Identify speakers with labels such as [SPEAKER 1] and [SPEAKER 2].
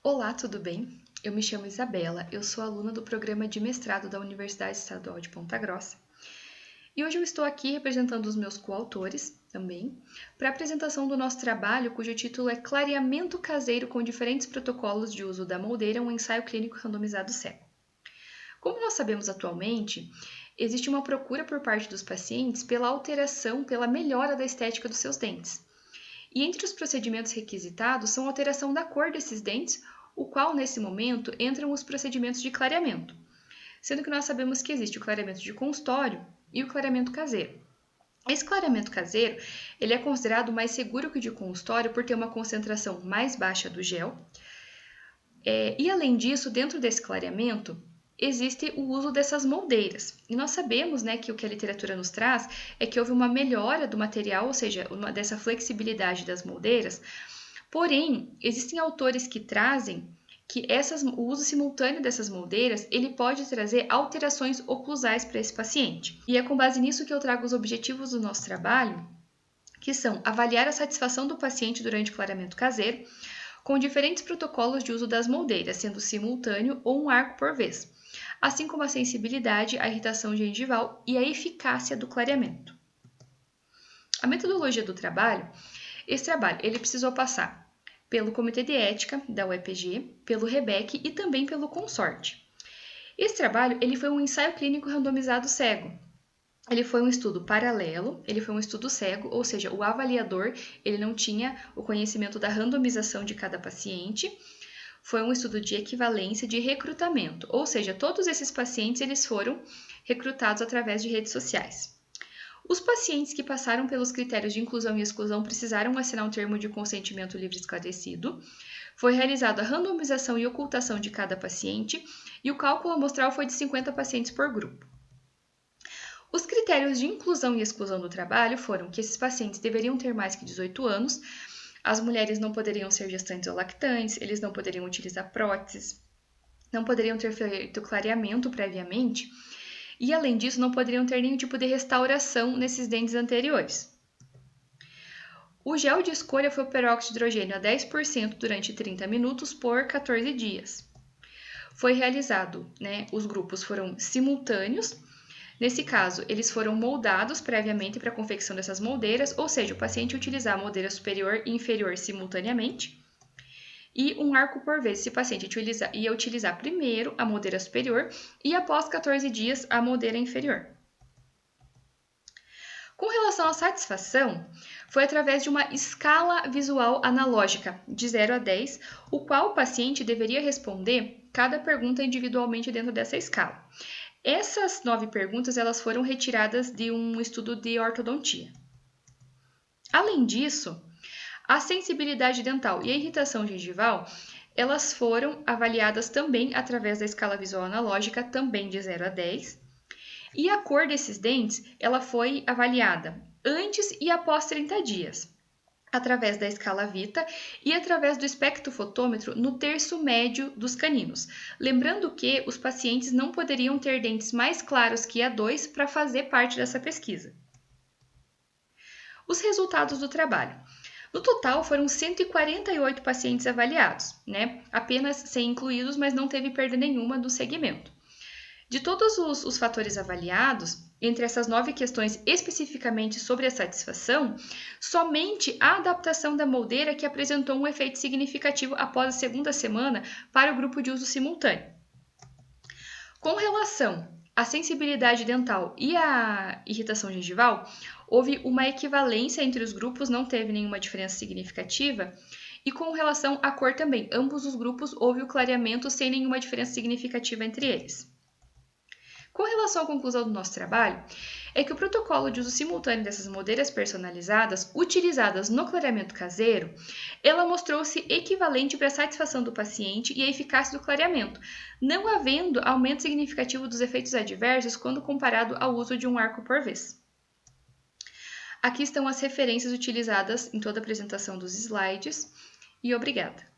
[SPEAKER 1] Olá, tudo bem? Eu me chamo Isabela, eu sou aluna do programa de mestrado da Universidade Estadual de Ponta Grossa e hoje eu estou aqui representando os meus coautores também para a apresentação do nosso trabalho, cujo título é Clareamento Caseiro com diferentes protocolos de uso da moldeira, um ensaio clínico randomizado cego. Como nós sabemos atualmente, existe uma procura por parte dos pacientes pela alteração, pela melhora da estética dos seus dentes. E entre os procedimentos requisitados são a alteração da cor desses dentes, o qual, nesse momento, entram os procedimentos de clareamento, sendo que nós sabemos que existe o clareamento de consultório e o clareamento caseiro. Esse clareamento caseiro ele é considerado mais seguro que o de consultório por ter uma concentração mais baixa do gel. E além disso, dentro desse clareamento, existe o uso dessas moldeiras. E nós sabemos, que o que a literatura nos traz é que houve uma melhora do material, ou seja, dessa flexibilidade das moldeiras. Porém, existem autores que trazem que o uso simultâneo dessas moldeiras ele pode trazer alterações oclusais para esse paciente. E é com base nisso que eu trago os objetivos do nosso trabalho, que são avaliar a satisfação do paciente durante o clareamento caseiro, com diferentes protocolos de uso das moldeiras, sendo simultâneo ou um arco por vez, assim como a sensibilidade, a irritação gengival e a eficácia do clareamento. A metodologia do trabalho, esse trabalho ele precisou passar pelo Comitê de Ética da UEPG, pelo REBEC e também pelo Consorte. Esse trabalho ele foi um ensaio clínico randomizado cego. Ele foi um estudo paralelo, ele foi um estudo cego, ou seja, o avaliador ele não tinha o conhecimento da randomização de cada paciente. Foi um estudo de equivalência de recrutamento, ou seja, todos esses pacientes eles foram recrutados através de redes sociais. Os pacientes que passaram pelos critérios de inclusão e exclusão precisaram assinar um termo de consentimento livre esclarecido. Foi realizada a randomização e ocultação de cada paciente e o cálculo amostral foi de 50 pacientes por grupo. Os critérios de inclusão e exclusão do trabalho foram que esses pacientes deveriam ter mais que 18 anos, as mulheres não poderiam ser gestantes ou lactantes, eles não poderiam utilizar próteses, não poderiam ter feito clareamento previamente, e além disso não poderiam ter nenhum tipo de restauração nesses dentes anteriores. O gel de escolha foi o peróxido de hidrogênio a 10% durante 30 minutos por 14 dias. Foi realizado, os grupos foram simultâneos. Nesse caso, eles foram moldados previamente para a confecção dessas moldeiras, ou seja, o paciente utilizar a moldeira superior e inferior simultaneamente. E um arco por vez, esse paciente ia utilizar primeiro a moldeira superior e após 14 dias a moldeira inferior. Com relação à satisfação, foi através de uma escala visual analógica de 0 a 10, o qual o paciente deveria responder cada pergunta individualmente dentro dessa escala. Essas 9 perguntas elas foram retiradas de um estudo de ortodontia. Além disso, a sensibilidade dental e a irritação gengival, elas foram avaliadas também através da escala visual analógica, também de 0 a 10. E a cor desses dentes, ela foi avaliada antes e após 30 dias, através da escala Vita e através do espectrofotômetro no terço médio dos caninos. Lembrando que os pacientes não poderiam ter dentes mais claros que A2 para fazer parte dessa pesquisa. Os resultados do trabalho. No total, foram 148 pacientes avaliados, apenas 100 incluídos, mas não teve perda nenhuma do segmento. De todos os fatores avaliados, entre essas 9 questões especificamente sobre a satisfação, somente a adaptação da moldeira que apresentou um efeito significativo após a segunda semana para o grupo de uso simultâneo. Com relação à sensibilidade dental e à irritação gengival, houve uma equivalência entre os grupos, não teve nenhuma diferença significativa. E com relação à cor também, ambos os grupos houve o clareamento sem nenhuma diferença significativa entre eles. Com relação à conclusão do nosso trabalho, é que o protocolo de uso simultâneo dessas moldeiras personalizadas, utilizadas no clareamento caseiro, ela mostrou-se equivalente para a satisfação do paciente e a eficácia do clareamento, não havendo aumento significativo dos efeitos adversos quando comparado ao uso de um arco por vez. Aqui estão as referências utilizadas em toda a apresentação dos slides e obrigada.